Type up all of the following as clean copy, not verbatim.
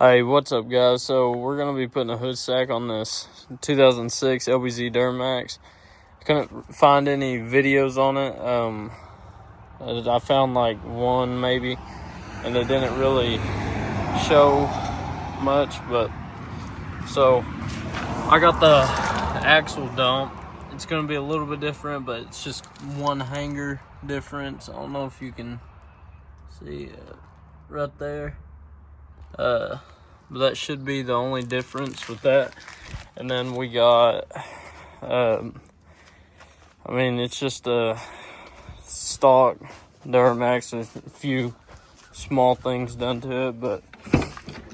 Hey, what's up, guys? So we're gonna be putting a hood stack on this 2006 LBZ Duramax. I couldn't find any videos on it. I found like one maybe, and it didn't really show much. But so I got the axle dump. It's gonna be a little bit different, but it's just one hanger difference. I don't know if you can see it right there. But that should be the only difference with that. And then we got, it's just a stock Duramax with a few small things done to it, but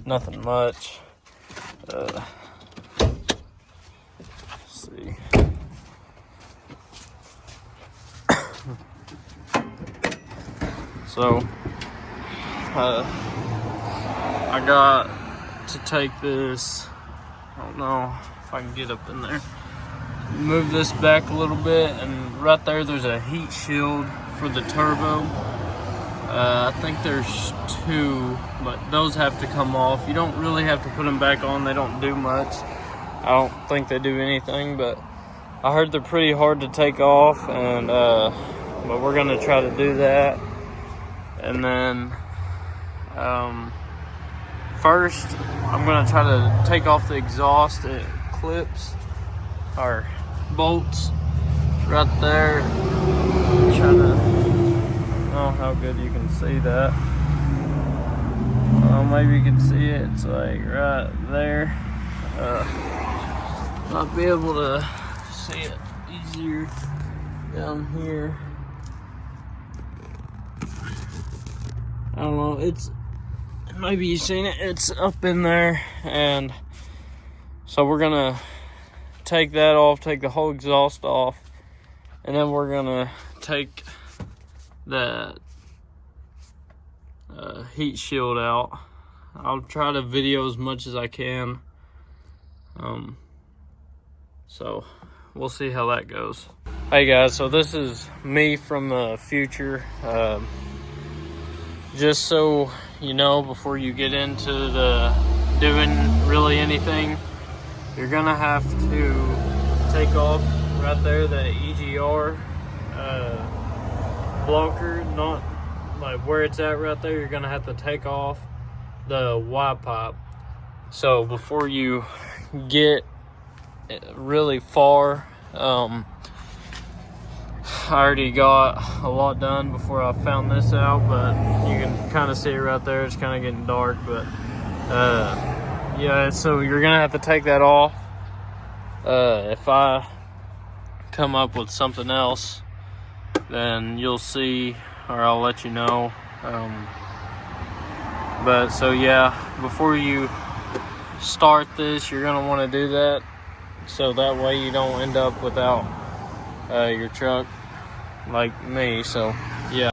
nothing much. Let's see. So, I got to take this, I don't know if I can get up in there, move this back a little bit, and right there's a heat shield for the turbo. I think there's two, but those have to come off. You don't really have to put them back on. They don't do much. I don't think they do anything, but I heard they're pretty hard to take off, and but we're gonna try to do that. And then first, I'm gonna try to take off the exhaust. It clips or bolts right there. Try to, I don't know how good you can see that. Maybe you can see it. It's like right there. Might be able to see it easier down here. I don't know. Maybe you've seen it. It's up in there, and so we're gonna take that off, take the whole exhaust off, and then we're gonna take that heat shield out. I'll try to video as much as I can. So we'll see how that goes. Hey guys, so this is me from the future. Just so you know, before you get into doing really anything, you're gonna have to take off right there the EGR blocker, not like where it's at right there. You're gonna have to take off the Y pipe. So before you get really far, I already got a lot done before I found this out, but you can kind of see it right there. It's kind of getting dark, but yeah, so you're gonna have to take that off. If I come up with something else, then you'll see, or I'll let you know. But so yeah, before you start this, you're gonna want to do that, so that way you don't end up without your truck like me. So yeah.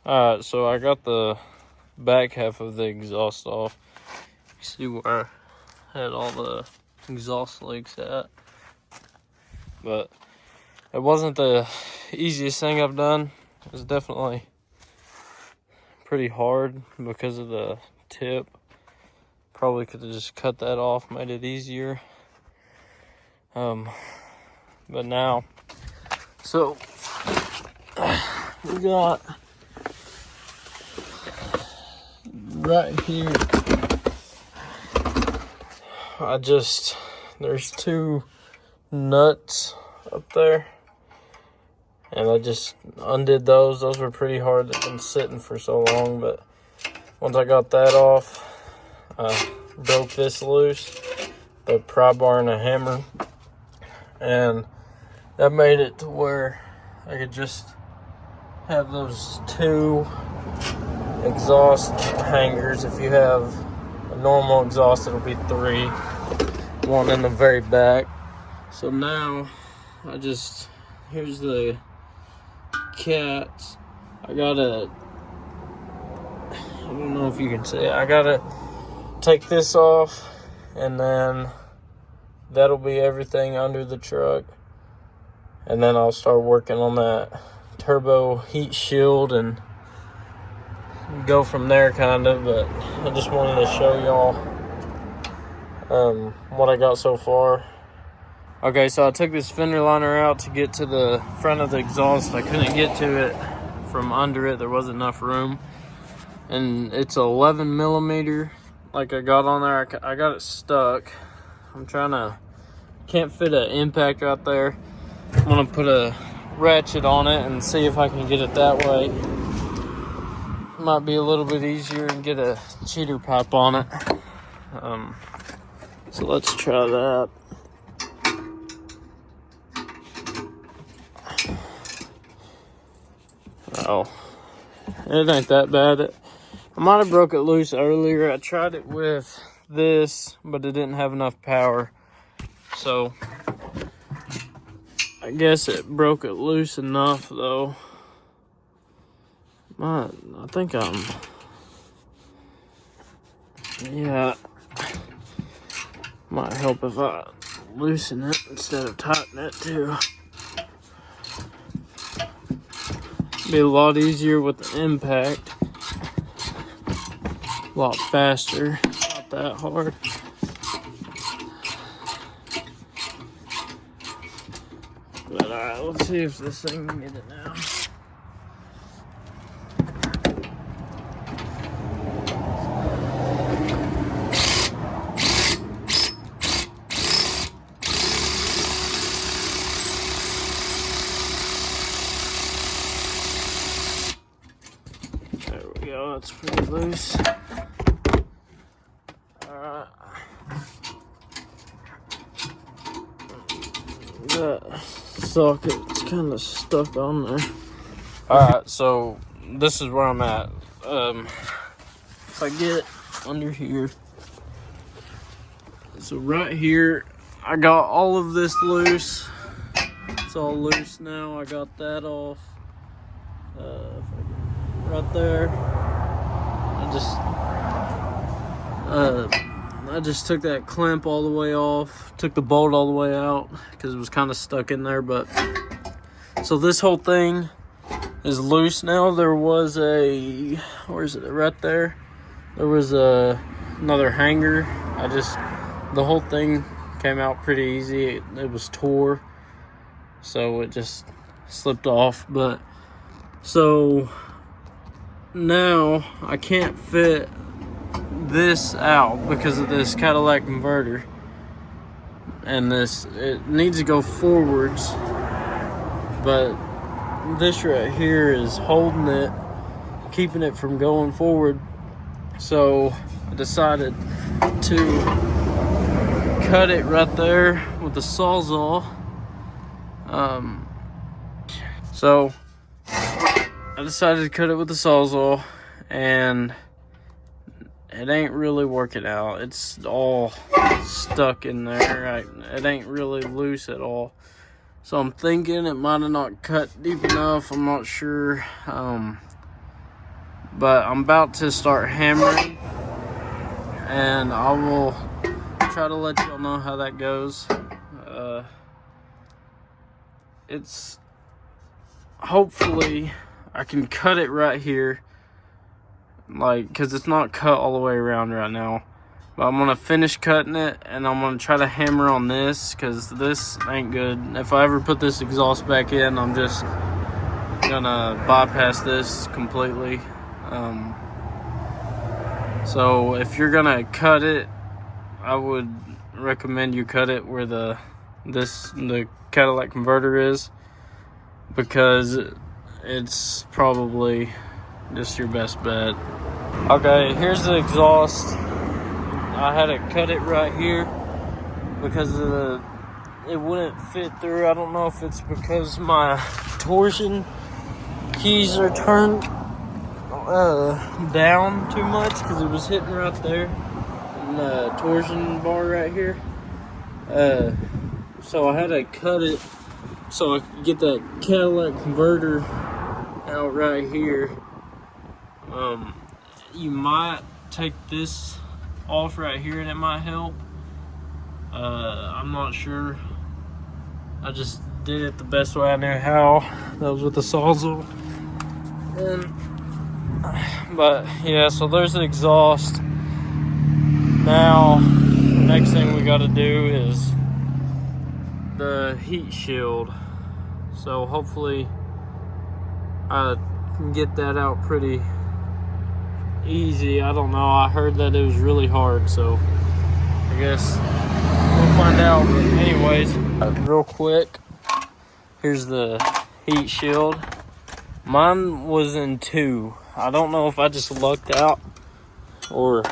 Alright, so I got the back half of the exhaust off. You see where I had all the exhaust leaks at. But it wasn't the easiest thing I've done. It was definitely pretty hard because of the tip. Probably could have just cut that off, made it easier. But now, so we got right here, there's two nuts up there, and I just undid those. Those were pretty hard. They've been sitting for so long, but Once I got that off, I broke this loose, the pry bar and a hammer, and that made it to where I could just have those two exhaust hangers. If you have a normal exhaust, it'll be 3, one in the very back. So now here's the cats. I don't know if you can see it. I gotta take this off, and then that'll be everything under the truck. And then I'll start working on that turbo heat shield and go from there, kind of. But I just wanted to show y'all what I got so far. Okay, so I took this fender liner out to get to the front of the exhaust. I couldn't get to it from under it. There wasn't enough room. And it's 11 millimeter. Like I got on there, I got it stuck. Can't fit an impact right there. I'm gonna put a ratchet on it and see if I can get it that way. Might be a little bit easier and get a cheater pipe on it. So let's try that. Oh, it ain't that bad. I might have broke it loose earlier. I tried it with this, but it didn't have enough power. So I guess it broke it loose enough though. I think yeah, might help if I loosen it instead of tighten it too. Be a lot easier with the impact. A lot faster, not that hard. But alright, let's see if this thing can get it now. There we go, that's pretty loose. Alright. That socket's kind of stuck on there. Alright, so this is where I'm at. If I get under here, so right here, I got all of this loose. It's all loose now. I got that off. Right there. I just took that clamp all the way off, took the bolt all the way out because it was kind of stuck in there. But so this whole thing is loose now. There was where is it? Right there. There was another hanger. The whole thing came out pretty easy. It was tore, so it just slipped off. But so now I can't fit this out because of this Cadillac converter, and it needs to go forwards, but this right here is holding it, keeping it from going forward. So I decided to cut it right there with the Sawzall. So I decided to cut it with the Sawzall, and it ain't really working out. It's all stuck in there. It ain't really loose at all. So I'm thinking it might have not cut deep enough. I'm not sure. But I'm about to start hammering, and I will try to let y'all know how that goes. It's hopefully I can cut it right here, because it's not cut all the way around right now. But I'm gonna finish cutting it, and I'm gonna try to hammer on this, because this ain't good. If I ever put this exhaust back in, I'm just gonna bypass this completely. So if you're gonna cut it, I would recommend you cut it where the Cadillac converter is, because it's probably just your best bet. Okay, here's the exhaust. I had to cut it right here because it wouldn't fit through. I don't know if it's because my torsion keys are turned down too much because it was hitting right there and the torsion bar right here. So I had to cut it so I could get that catalytic converter out right here. You might take this off right here and it might help. I'm not sure. I just did it the best way I knew how. That was with the Sawzall. But yeah, so there's the exhaust. Now, the next thing we got to do is the heat shield. So hopefully I can get that out pretty easy. I don't know. I heard that it was really hard, so I guess we'll find out. But anyways, real quick, here's the heat shield. Mine was in 2. I don't know if I just lucked out or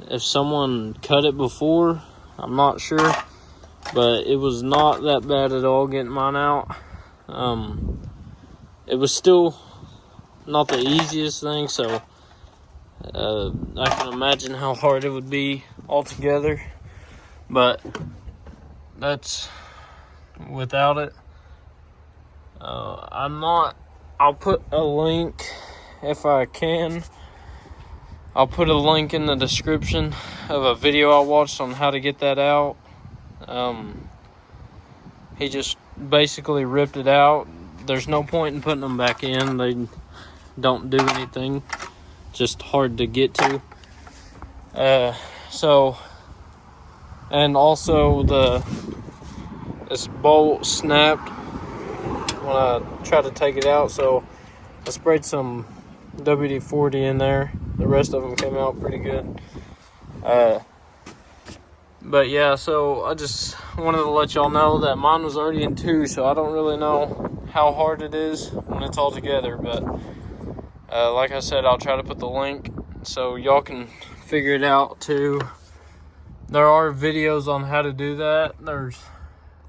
if someone cut it before. I'm not sure, but it was not that bad at all getting mine out. It was still not the easiest thing, so I can imagine how hard it would be altogether, but that's without it. I'll put a link if I can. I'll put a link in the description of a video I watched on how to get that out. He just basically ripped it out. There's no point in putting them back in. They don't do anything. Just hard to get to. And also this bolt snapped when I tried to take it out, so I sprayed some WD-40 in there. The rest of them came out pretty good. But yeah, so I just wanted to let y'all know that mine was already in 2, so I don't really know how hard it is when it's all together. But like I said, I'll try to put the link so y'all can figure it out too. There are videos on how to do that.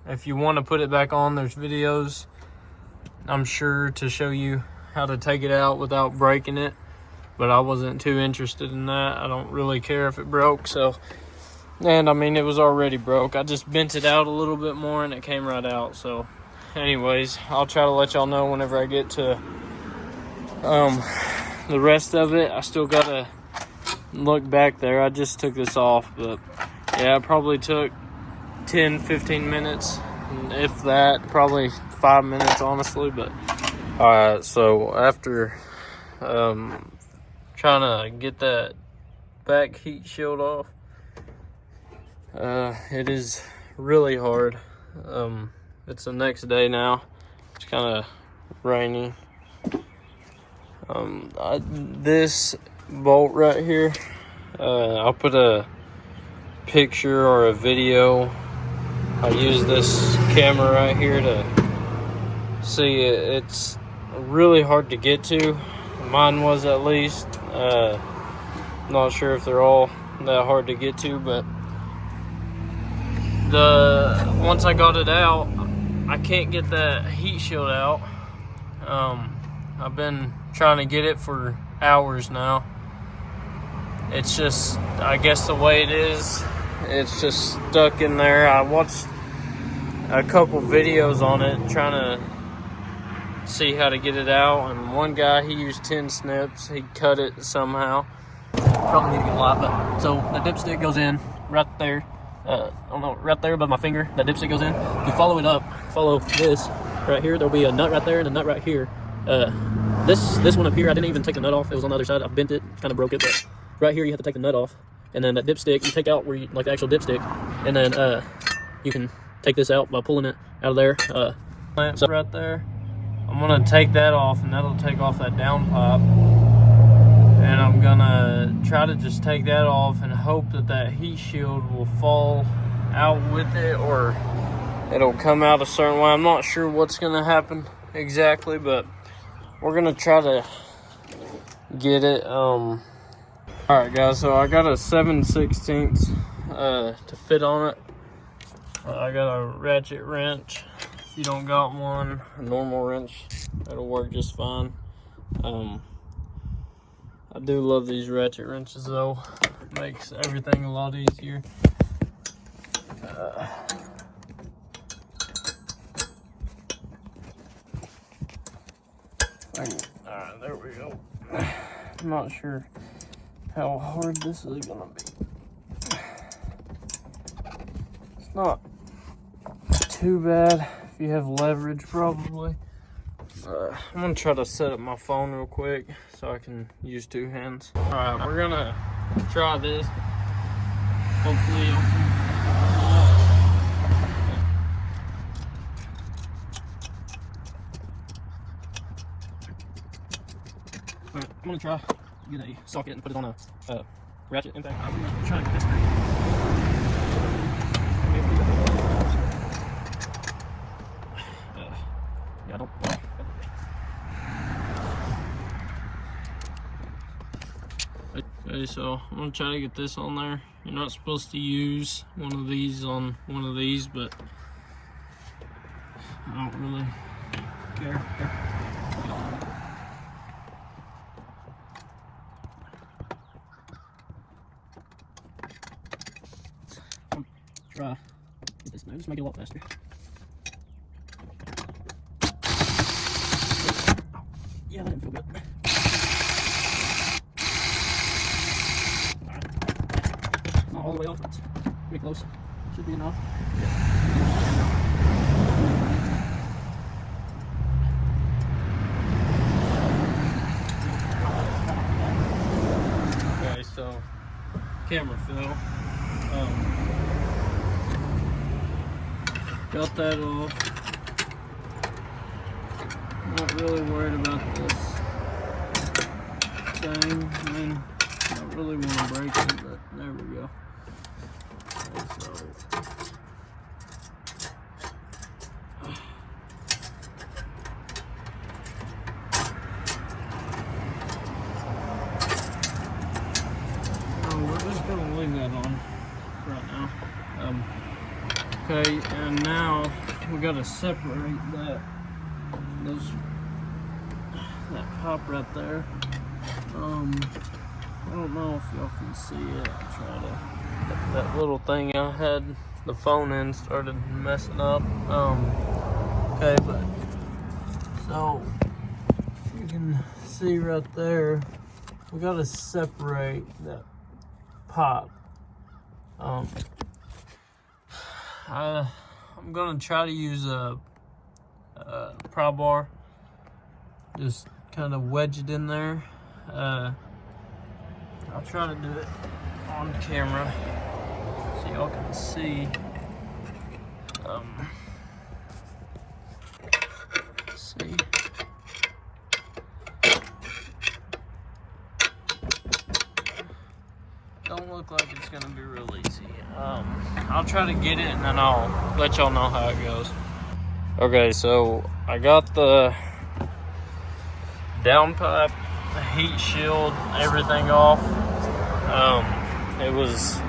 If you want to put it back on, there's videos, I'm sure, to show you how to take it out without breaking it. But I wasn't too interested in that. I don't really care if it broke, so. And I mean, it was already broke. I just bent it out a little bit more and it came right out. So anyways, I'll try to let y'all know whenever I get to the rest of it. I still gotta look back there. I just took this off, but yeah, it probably took 10-15 minutes, if that, probably 5 minutes honestly. But all right, so after trying to get that back heat shield off, it is really hard. It's the next day now. It's kind of rainy. This bolt right here, I'll put a picture or a video. I use this camera right here to see it. It's really hard to get to. Mine was, at least. Not sure if they're all that hard to get to, but once I got it out, I can't get that heat shield out. I've been trying to get it for hours now. It's just, I guess the way it is, it's just stuck in there. I watched a couple videos on it trying to see how to get it out, and one guy, he used 10 snips. He cut it somehow. Probably need to get a lot, but so the dipstick goes in right there. I don't know, right there above my finger, that dipstick goes in. If you follow it up, follow this right here, there'll be a nut right there and a nut right here. This one up here, I didn't even take the nut off. It was on the other side. I bent it, kind of broke it, but right here you have to take the nut off. And then that dipstick, you take out where you, like the actual dipstick, and then you can take this out by pulling it out of there. So right there, I'm gonna take that off, and that'll take off that downpipe. And I'm gonna try to just take that off and hope that that heat shield will fall out with it, or it'll come out a certain way. I'm not sure what's gonna happen exactly, but we're gonna try to get it. All right, guys. So I got a 7/16 to fit on it. I got a ratchet wrench. If you don't got one, a normal wrench, that'll work just fine. I do love these ratchet wrenches though. Makes everything a lot easier. Alright, there we go. I'm not sure how hard this is gonna be. It's not too bad if you have leverage, probably. I'm gonna try to set up my phone real quick so I can use two hands. Alright, we're gonna try this. Hopefully it'll Alright, I'm gonna try to get a socket and put it on a ratchet impact. I'm gonna try to get this thing. Yeah, I don't. Okay, so I'm gonna try to get this on there. You're not supposed to use one of these on one of these, but I don't really care. Try get this now, just make it a lot faster. Yeah, that didn't feel good. Not all the way off, but it's pretty close. Should be enough. Okay, so camera fell. Got that off. Not really worried about this thing. I mean, I don't really want to break it, but there we go. Okay, so we're just gonna leave that on right now. Okay, and now we gotta separate that pop right there. I don't know if y'all can see it. I'll try to. That little thing I had the phone in started messing up. Okay, but so you can see right there, we gotta separate that pop. I'm gonna try to use a pry bar, just kind of wedge it in there. I'll try to do it on camera so y'all can see. See. Don't look like it's gonna be real easy. I'll try to get it and then I'll let y'all know how it goes. Okay, so I got the downpipe, the heat shield, everything off. It was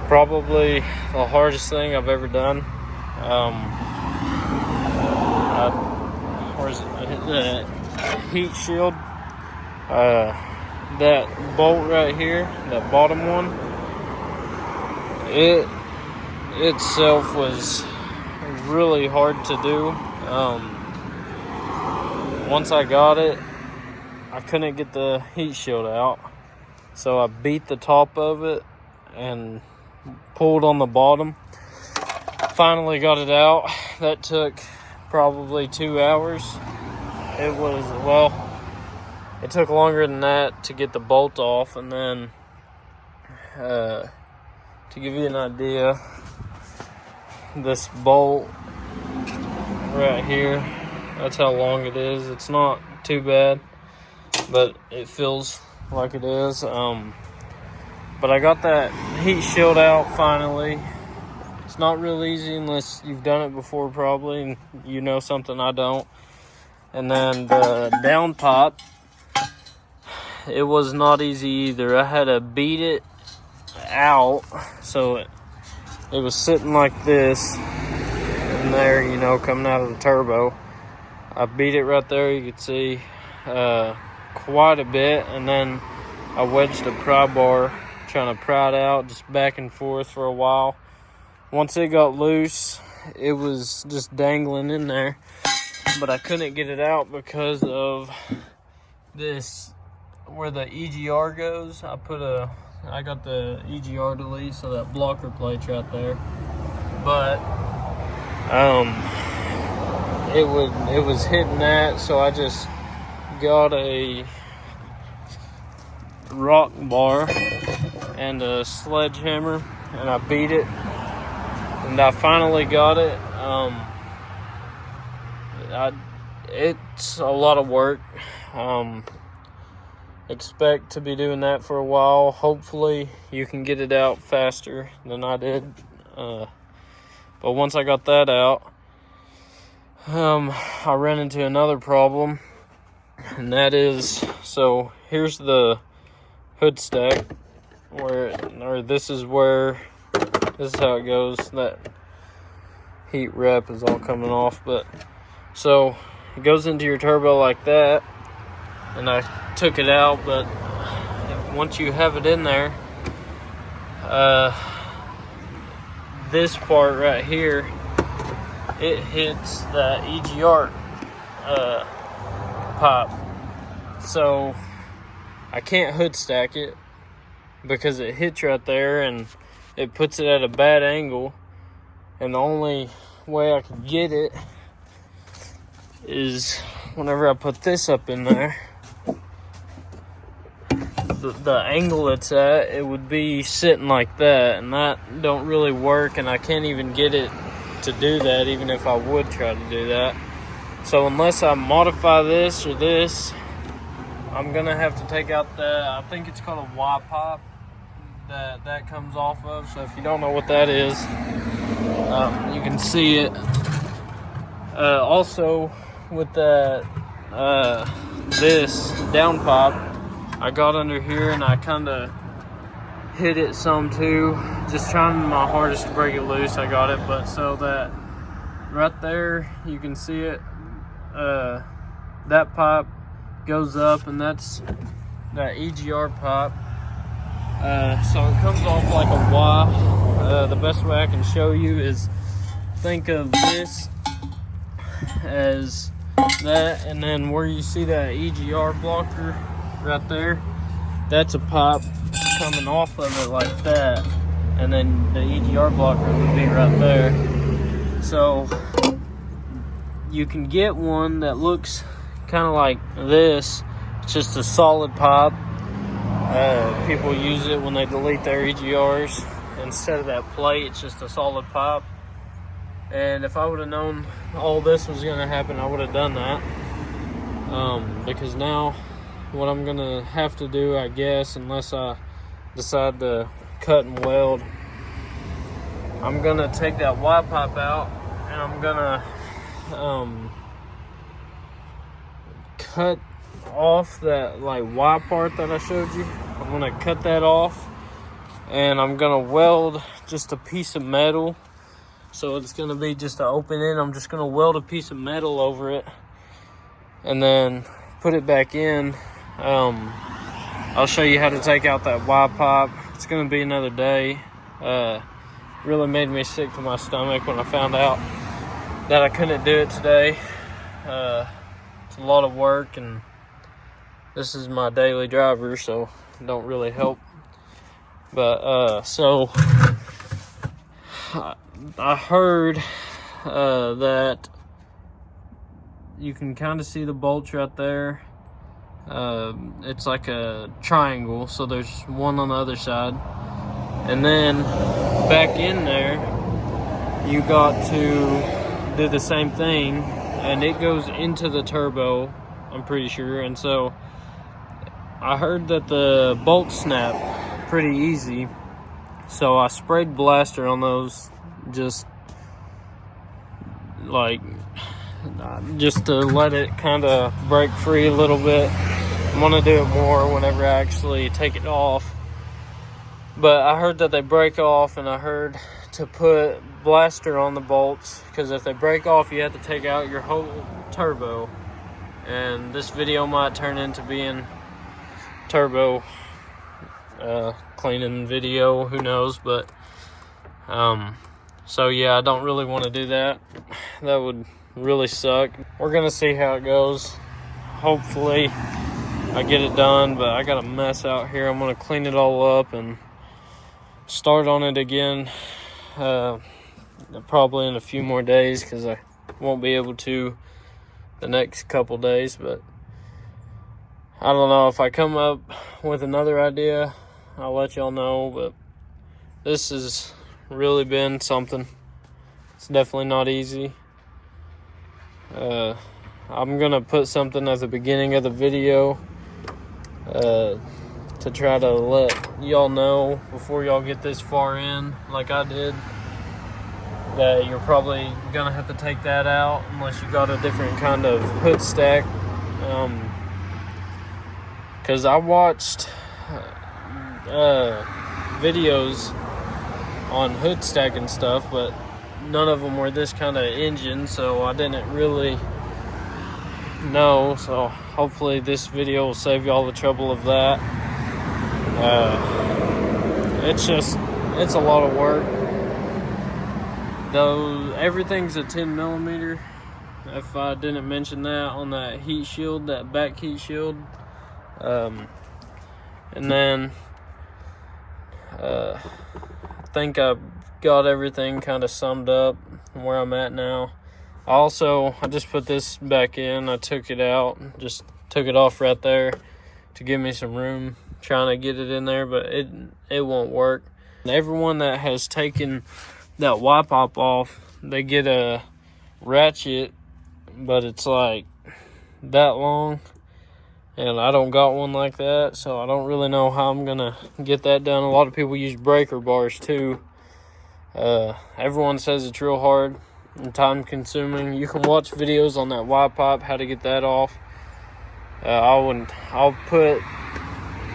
probably the hardest thing I've ever done. Where's the heat shield? That bolt right here, that bottom one, it itself was really hard to do. Once I got it, I couldn't get the heat shield out, so I beat the top of it and pulled on the bottom. Finally got it out. That took probably 2 hours. It was, well, it took longer than that to get the bolt off, and then to give you an idea, this bolt right here, that's how long it is. It's not too bad, but it feels like it is. But I got that heat shield out finally. It's not real easy unless you've done it before, probably, and you know something I don't. And then the downpipe, it was not easy either. I had to beat it out, so it was sitting like this in there, you know, coming out of the turbo. I beat it right there, you can see quite a bit, and then I wedged a pry bar trying to pry it out just back and forth for a while. Once it got loose, it was just dangling in there, but I couldn't get it out because of this, where the EGR goes. I got the EGR delete, so that blocker plate's right there, but it was hitting that, so I just got a rock bar and a sledgehammer, and I beat it, and I finally got it. It's a lot of work. Expect to be doing that for a while. Hopefully you can get it out faster than I did. But once I got that out, I ran into another problem, and that is, so here's the hood stack, this is how it goes. That heat wrap is all coming off, but so it goes into your turbo like that, and I took it out, but once you have it in there, this part right here, it hits the EGR pipe, so I can't hood stack it because it hits right there and it puts it at a bad angle, and the only way I can get it is whenever I put this up in there. The angle it's at, it would be sitting like that, and that don't really work, and I can't even get it to do that even if I would try to do that. So unless I modify this or this, I'm gonna have to take out I think it's called a Y pipe that comes off of. So if you don't know what that is, you can see it. Also with that this down pipe, I got under here and I kind of hit it some too, just trying my hardest to break it loose. I got it, but so that right there, you can see it, that pipe goes up, and that's that EGR pipe. So it comes off like a Y. The best way I can show you is think of this as that, and then where you see that EGR blocker right there, that's a pipe coming off of it like that, and then the EGR blocker would be right there. So you can get one that looks kind of like this. It's just a solid pipe. People use it when they delete their EGRs. Instead of that plate, it's just a solid pipe. And if I would have known all this was going to happen, I would have done that. Because now what I'm going to have to do, I guess, unless I decide to cut and weld, I'm going to take that Y pipe out, and I'm going to cut off that like Y part that I showed you. I'm going to cut that off, and I'm going to weld just a piece of metal. So it's going to be just an open end. I'm just going to weld a piece of metal over it and then put it back in. I'll show you how to take out that Y pipe. It's going to be another day. Really made me sick to my stomach when I found out that I couldn't do it today. It's a lot of work, and this is my daily driver, so it don't really help. But so I heard that you can kind of see the bolts right there. It's like a triangle, so there's one on the other side, and then back in there you got to do the same thing, and it goes into the turbo, I'm pretty sure. And so I heard that the bolts snap pretty easy, so I sprayed blaster on those, just to let it kind of break free a little bit. I'm gonna do it more whenever I actually take it off. But I heard that they break off, and I heard to put blaster on the bolts, because if they break off, you have to take out your whole turbo. And this video might turn into being turbo cleaning video, who knows. But so yeah, I don't really want to do that. That would really suck. We're gonna see how it goes. Hopefully I get it done, but I got a mess out here. I'm gonna clean it all up and start on it again, probably in a few more days, because I won't be able to the next couple days. But I don't know, if I come up with another idea, I'll let y'all know. But this has really been something. It's definitely not easy. I'm gonna put something at the beginning of the video to try to let y'all know before y'all get this far in, like I did, that you're probably gonna have to take that out unless you got a different kind of hood stack. Because I watched videos on hood stack and stuff, but none of them were this kind of engine, so I didn't really know. So hopefully this video will save y'all the trouble of that. It's a lot of work. Though everything's a 10 millimeter. If I didn't mention that on that heat shield, that back heat shield. And then I think I've got everything kind of summed up where I'm at now. I just put this back in. I took it out, just took it off right there to give me some room, trying to get it in there, but it won't work. And everyone that has taken that Y pop off, they get a ratchet, but it's like that long, and I don't got one like that, so I don't really know how I'm gonna get that done. A lot of people use breaker bars too. Everyone says it's real hard and time consuming. You can watch videos on that Y pop, how to get that off. I'll put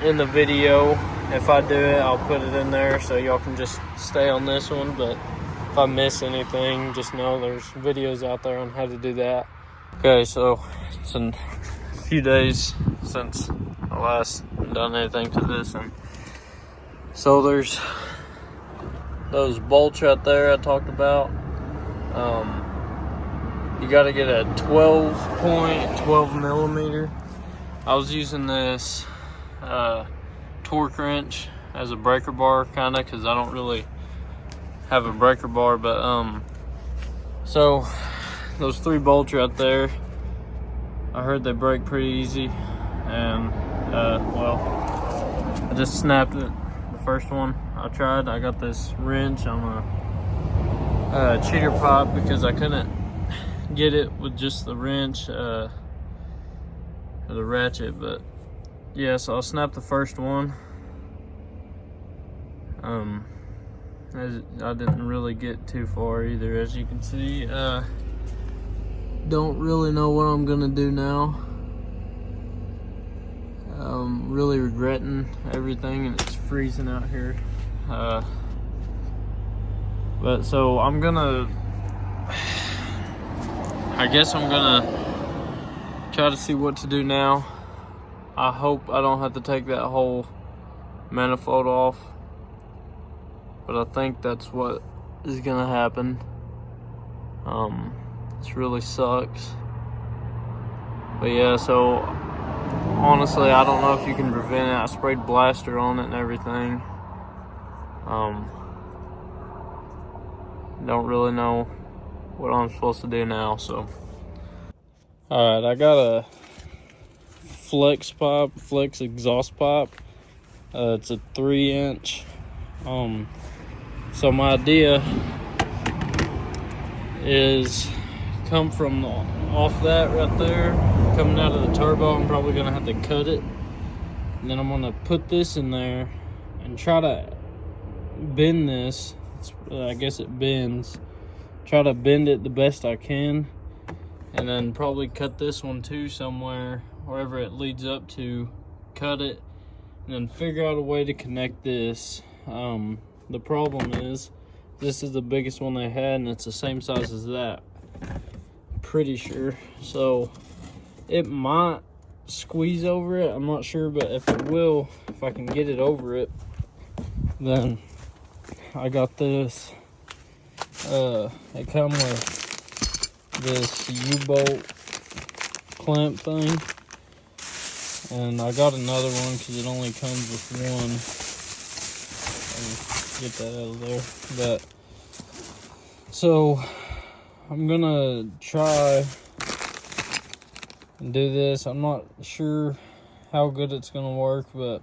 in the video, if I do it, I'll put it in there so y'all can just stay on this one. But if I miss anything, just know there's videos out there on how to do that. Okay, so it's a few days since I last done anything to this, and so there's those bolts right there I talked about. You got to get a 12 millimeter. I was using this torque wrench as a breaker bar, kind of, because I don't really have a breaker bar. But so those 3 bolts right there, I heard they break pretty easy, and well, I just snapped it. The first one I tried, I got this wrench on a cheater pipe because I couldn't get it with just the wrench or the ratchet. But yeah, so I snapped the first one. I didn't really get too far either, as you can see. Don't really know what I'm gonna do now. I'm really regretting everything, and it's freezing out here. But so I guess I'm gonna try to see what to do now. I hope I don't have to take that whole manifold off, but I think that's what is gonna happen. This really sucks. But yeah, so honestly, I don't know if you can prevent it. I sprayed blaster on it and everything. Don't really know what I'm supposed to do now, so. Alright, I got a flex exhaust pipe. It's a 3-inch. So my idea is come from off that right there, coming out of the turbo. I'm probably gonna have to cut it, and then I'm gonna put this in there and try to bend this. I guess it bends. Try to bend it the best I can, and then probably cut this one too somewhere wherever it leads up to, cut it, and then figure out a way to connect this. The problem is, this is the biggest one they had, and it's the same size as that. Pretty sure. So it might squeeze over it, I'm not sure, but if it will, if I can get it over it, then I got this. It comes with this U-bolt clamp thing, and I got another one because it only comes with one. Get that out of there. But so I'm gonna try and do this. I'm not sure how good it's gonna work, but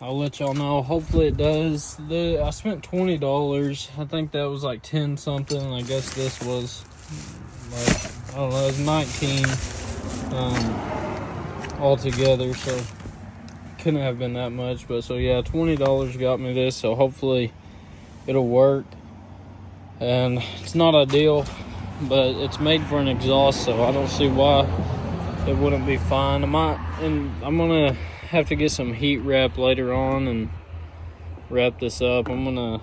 I'll let y'all know. Hopefully it does. I spent $20. I think that was like 10 something. I guess this was like, I don't know, it was 19 altogether, so couldn't have been that much. But so yeah, $20 got me this, so hopefully it'll work. And it's not ideal, but it's made for an exhaust, so I don't see why it wouldn't be fine. I'm gonna have to get some heat wrap later on and wrap this up. I'm gonna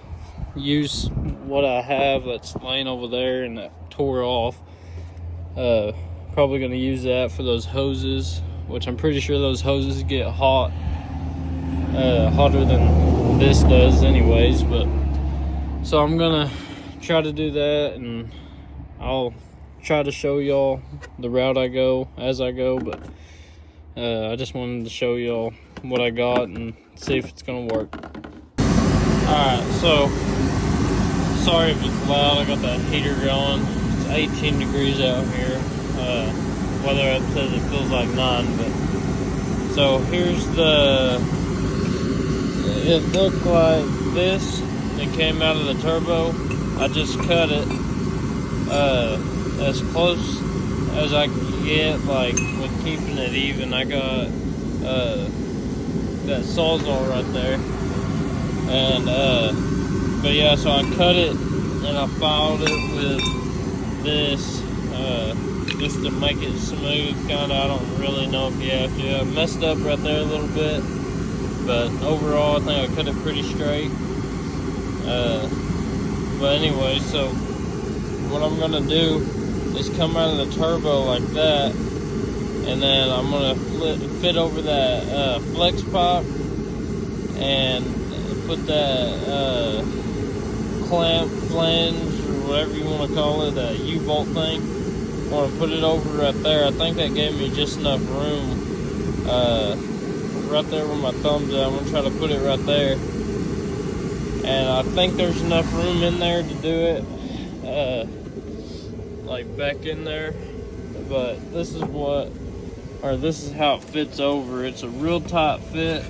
use what I have that's laying over there and that tore off. Probably gonna use that for those hoses, which I'm pretty sure those hoses get hot, hotter than this does anyways. But so I'm gonna try to do that, and I'll try to show y'all the route I go as I go. But I just wanted to show y'all what I got and see if it's gonna work. Alright, so sorry if it's loud. I got that heater going. It's 18 degrees out here. Weather app says it feels like 9, but so here's it looked like this. It came out of the turbo. I just cut it as close as I could get, like with keeping it even. I got that Sawzall right there, and but yeah, so I cut it and I filed it with this just to make it smooth, kinda. I don't really know if you have to. I messed up right there a little bit, but overall I think I cut it pretty straight. But anyway, so what I'm gonna do is come out of the turbo like that, and then I'm gonna fit over that flex pipe and put that clamp, flange, or whatever you want to call it, that U-bolt thing. I want to put it over right there. I think that gave me just enough room right there where my thumb's at. I'm gonna try to put it right there, and I think there's enough room in there to do it, like back in there. But this is how it fits over. It's a real tight fit,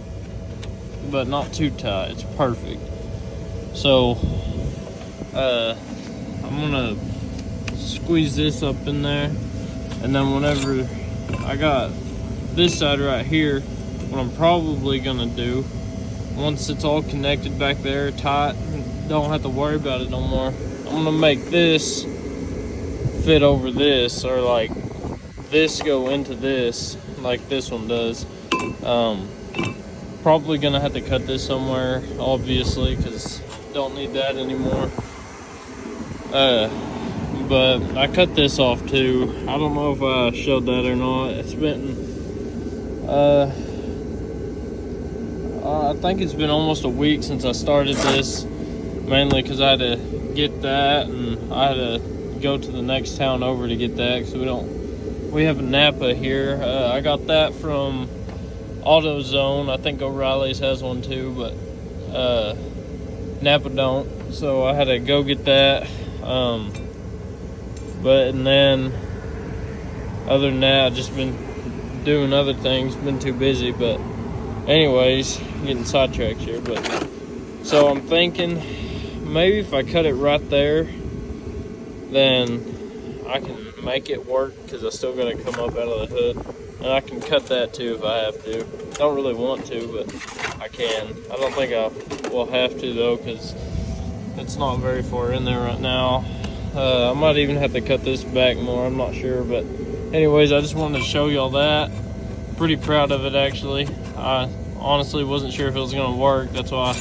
but not too tight. It's perfect. So I'm gonna squeeze this up in there, and then whenever I got this side right here, what I'm probably gonna do, once it's all connected back there tight, don't have to worry about it no more, I'm gonna make this fit over this, or like this go into this like this one does. Probably gonna have to cut this somewhere, obviously, because don't need that anymore. But I cut this off too. I don't know if I showed that or not. It's been I think it's been almost a week since I started this, mainly because I had to get that, and I had to go to the next town over to get that, because we have a Napa here. I got that from AutoZone. I think O'Reilly's has one too, but Napa don't, so I had to go get that. And then other than that, I've just been doing other things, been too busy. But anyways, getting sidetracked here. But so I'm thinking maybe if I cut it right there, then I can make it work, because I still gotta come up out of the hood, and I can cut that too if I have to. Don't really want to, but I can. I don't think I will have to though, because it's not very far in there right now. I might even have to cut this back more, I'm not sure, but anyways, I just wanted to show y'all that. Pretty proud of it, actually. I honestly wasn't sure if it was gonna work. That's why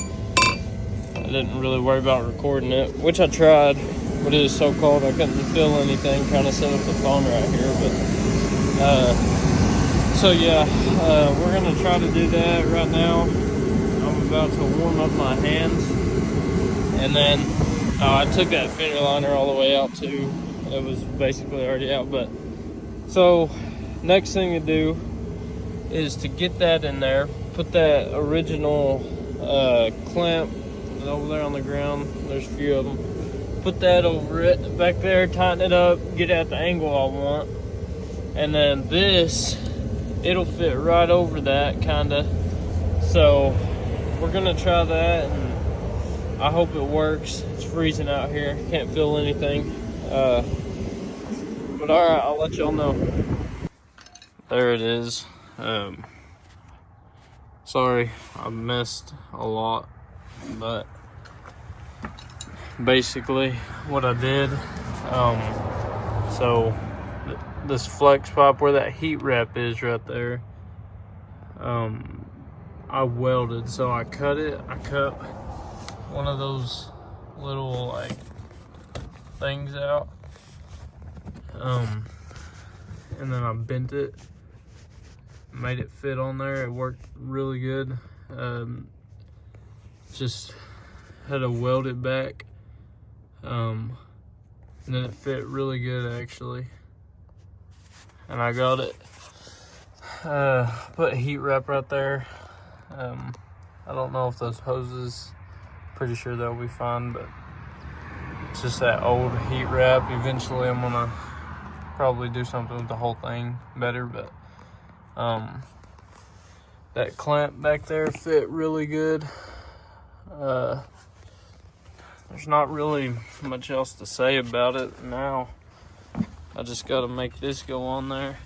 I didn't really worry about recording it, which I tried, but it is so cold I couldn't feel anything. Trying to set up the phone right here, but so yeah, we're gonna try to do that right now. I'm about to warm up my hands, and then I took that fender liner all the way out too. It was basically already out, but so next thing to do is to get that in there, put that original clamp over there on the ground. There's a few of them. Put that over it back there, tighten it up, get it at the angle I want, and then this, it'll fit right over that kinda. So we're gonna try that, and I hope it works. It's freezing out here, can't feel anything. But all right, I'll let y'all know. There it is. Sorry, I missed a lot, but basically what I did, so this flex pipe where that heat wrap is right there, I welded. So I cut one of those little like things out, and then I bent it, made it fit on there. It worked really good. Just had to weld it back, and then it fit really good actually. And I got it, put heat wrap right there. I don't know if those hoses, pretty sure they'll be fine, but it's just that old heat wrap. Eventually I'm gonna probably do something with the whole thing better, but that clamp back there fit really good. There's not really much else to say about it now. I just got to make this go on there.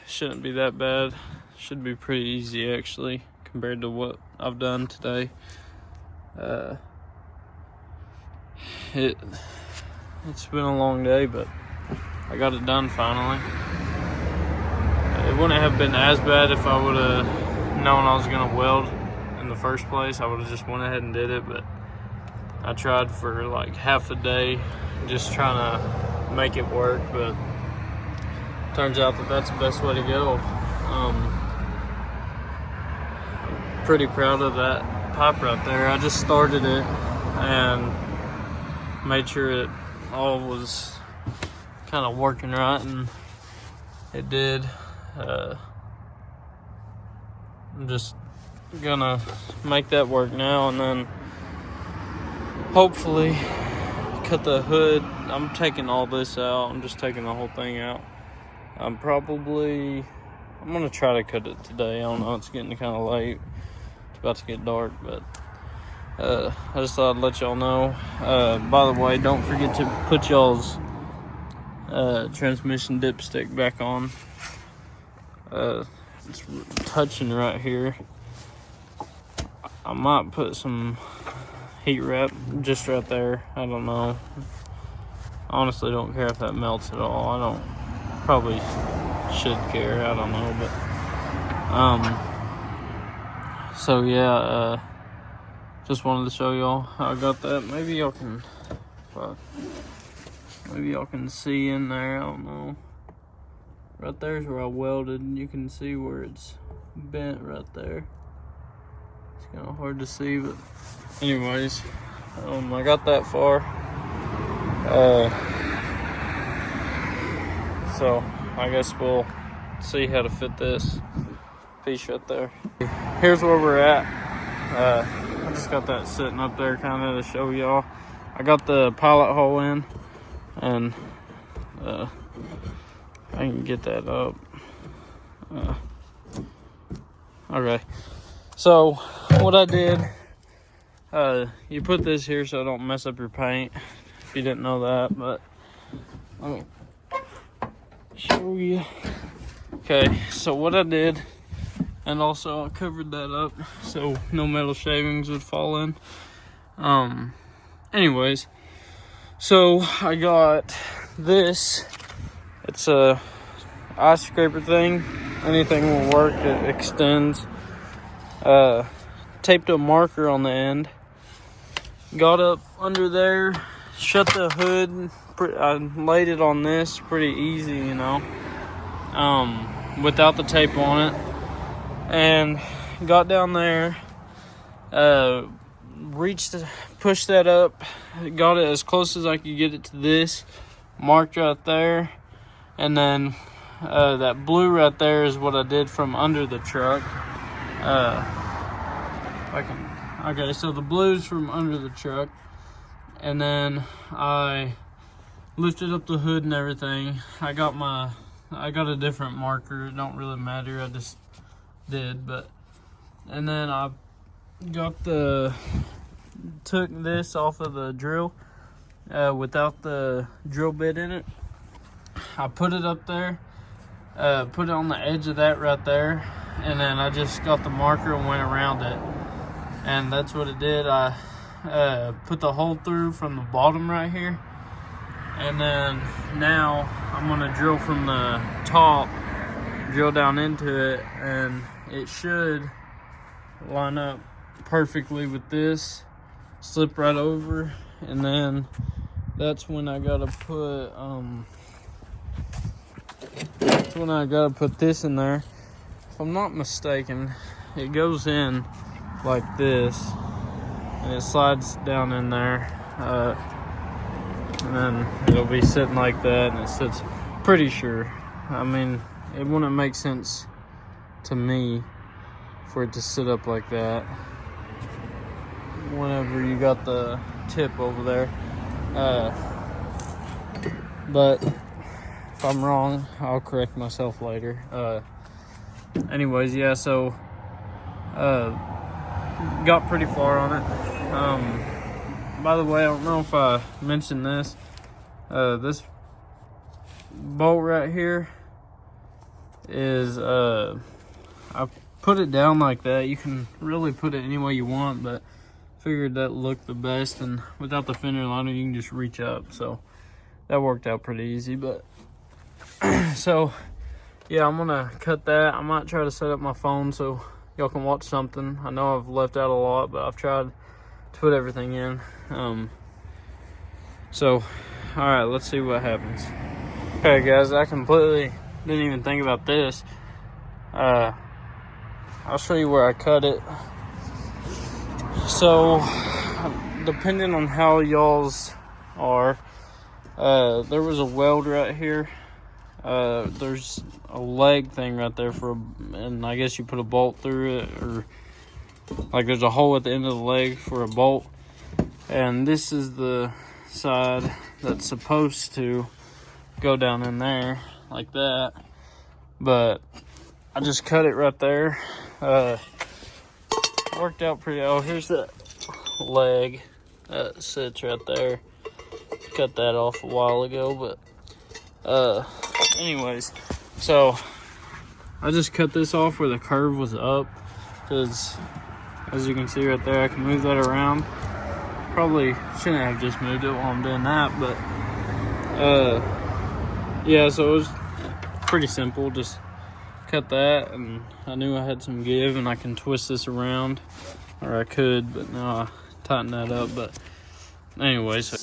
Shouldn't be that bad. Should be pretty easy actually compared to what I've done today. It's been a long day, but I got it done finally. It wouldn't have been as bad if I would have known I was gonna weld in the first place. I would have just went ahead and did it, but I tried for like half a day just trying to make it work, but turns out that that's the best way to go. Pretty proud of that pipe right there. I just started it and made sure it all was kind of working right, and it did. I'm just gonna make that work now, and then hopefully cut the hood. I'm taking all this out. I'm just taking the whole thing out. I'm gonna try to cut it today. I don't know, it's getting kind of late. It's about to get dark, but I just thought I'd let y'all know. By the way, don't forget to put y'all's transmission dipstick back on. It's touching right here. I might put some heat wrap just right there. I don't know. I honestly don't care if that melts at all. I don't, probably should care. I don't know, but so yeah, just wanted to show y'all how I got that. Maybe y'all can see in there. I don't know. Right there's where I welded, and you can see where it's bent right there. It's kind of hard to see, but anyways, I got that far. So I guess we'll see how to fit this piece right there. Here's where we're at. I just got that sitting up there kind of to show y'all. I got the pilot hole in, and I can get that up. Okay, so what I did, you put this here so I don't mess up your paint, if you didn't know that, but let me show you. Okay, so what I did, and also I covered that up so no metal shavings would fall in. Anyways, so I got this It's a ice scraper thing. Anything will work. It extends. Taped a marker on the end. Got up under there, shut the hood. I laid it on this pretty easy, you know, without the tape on it. And got down there, pushed that up, got it as close as I could get it to this, marked right there. And then that blue right there is what I did from under the truck. Okay, so the blue's from under the truck. And then I lifted up the hood and everything. I got a different marker. It don't really matter. I just did, and then I took this off of the drill without the drill bit in it. I put it up there, put it on the edge of that right there, and then I just got the marker and went around it. And that's what it did. I put the hole through from the bottom right here. And then now I'm gonna drill from the top, drill down into it, and it should line up perfectly with this, slip right over. And then that's when I gotta put this in there. If I'm not mistaken, it goes in like this and it slides down in there, and then it'll be sitting like that, and it sits pretty sure. I mean, it wouldn't make sense to me for it to sit up like that whenever you got the tip over there, but if I'm wrong, I'll correct myself later. Anyways, yeah, so got pretty far on it. By the way, I don't know if I mentioned this. This bolt right here is, I put it down like that. You can really put it any way you want, but figured that looked the best, and without the fender liner, you can just reach up. So that worked out pretty easy. But so yeah, I'm gonna cut that. I might try to set up my phone so y'all can watch something. I know I've left out a lot, but I've tried to put everything in. So all right, let's see what happens. Okay guys, I completely didn't even think about this. I'll show you where I cut it. So depending on how y'all's are, there was a weld right here. There's a leg thing right there and I guess you put a bolt through it, or like there's a hole at the end of the leg for a bolt. And this is the side that's supposed to go down in there like that, but I just cut it right there. Worked out pretty. Oh, here's that leg that sits right there. Cut that off a while ago, but anyways, so I just cut this off where the curve was up, because as you can see right there, I can move that around. Probably shouldn't have just moved it while I'm doing that, but yeah, so it was pretty simple. Just cut that, and I knew I had some give, and I can twist this around, or I could, but now I tightened that up. But anyway, so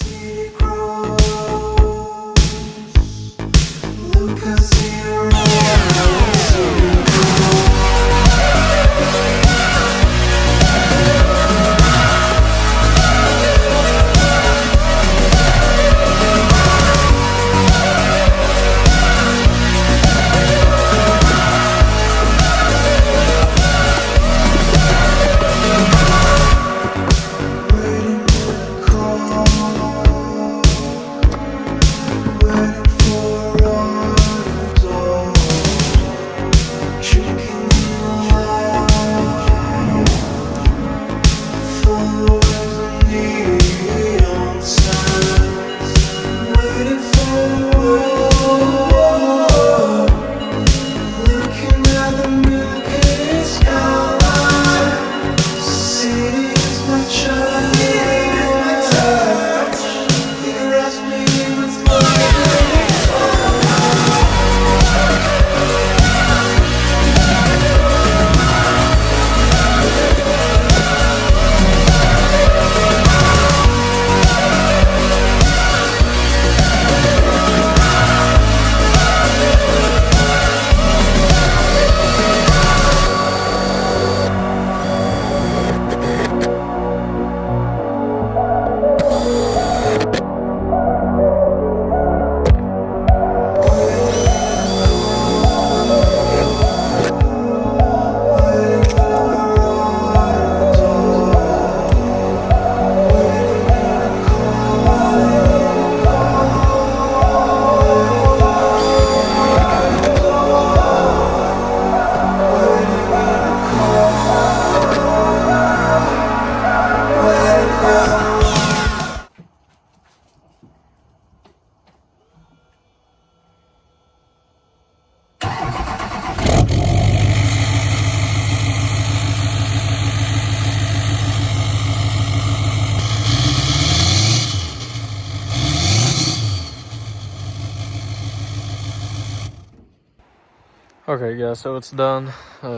Okay guys, so it's done.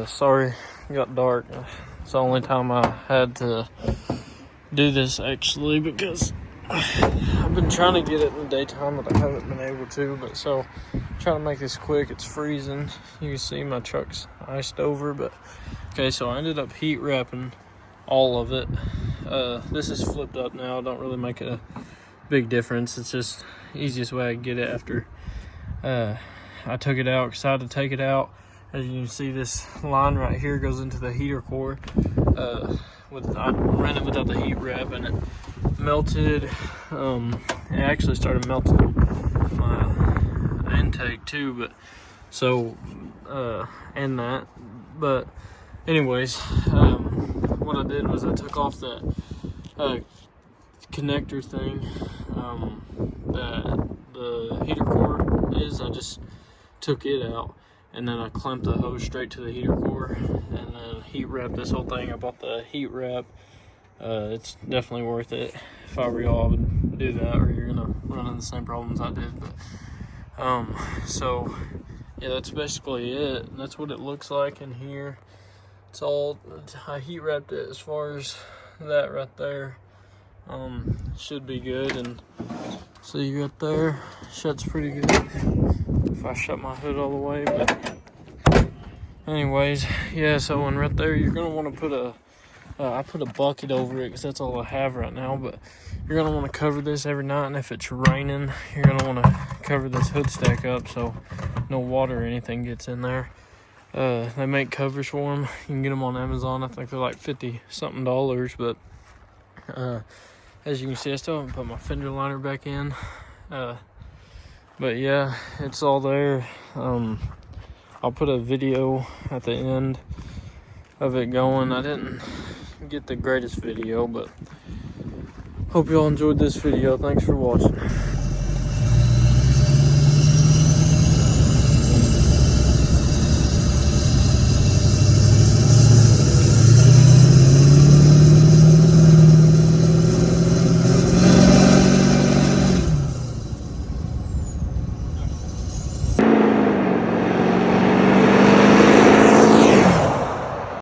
Sorry, it got dark. It's the only time I had to do this actually, because I've been trying to get it in the daytime, but I haven't been able to. But so, trying to make this quick. It's freezing. You can see my truck's iced over. But okay, so I ended up heat wrapping all of it. This is flipped up now. Don't really make a big difference. It's just the easiest way I can get it after I took it out. Decided to take it out. As you can see, this line right here goes into the heater core. I ran it without the heat wrap, and it melted. It actually started melting my intake too, but so and that. But anyways, what I did was I took off that connector thing that the heater core is. I just took it out, and then I clamped the hose straight to the heater core, and then heat wrapped this whole thing. I bought the heat wrap. It's definitely worth it. If I were y'all, I would do that, or you're gonna run into the same problems I did. But so yeah, that's basically it. And that's what it looks like in here. It's all, I heat wrapped it as far as that right there. Should be good. And so you got there, shuts pretty good if I shut my hood all the way. But anyways, yeah, so when right there, you're gonna want to put I put a bucket over it because that's all I have right now. But you're gonna want to cover this every night, and if it's raining, you're gonna want to cover this hood stack up so no water or anything gets in there. They make covers for them. You can get them on Amazon. I think they're like $50-something. But as you can see, I still haven't put my fender liner back in. But yeah, it's all there. I'll put a video at the end of it going. I didn't get the greatest video, but hope y'all enjoyed this video. Thanks for watching.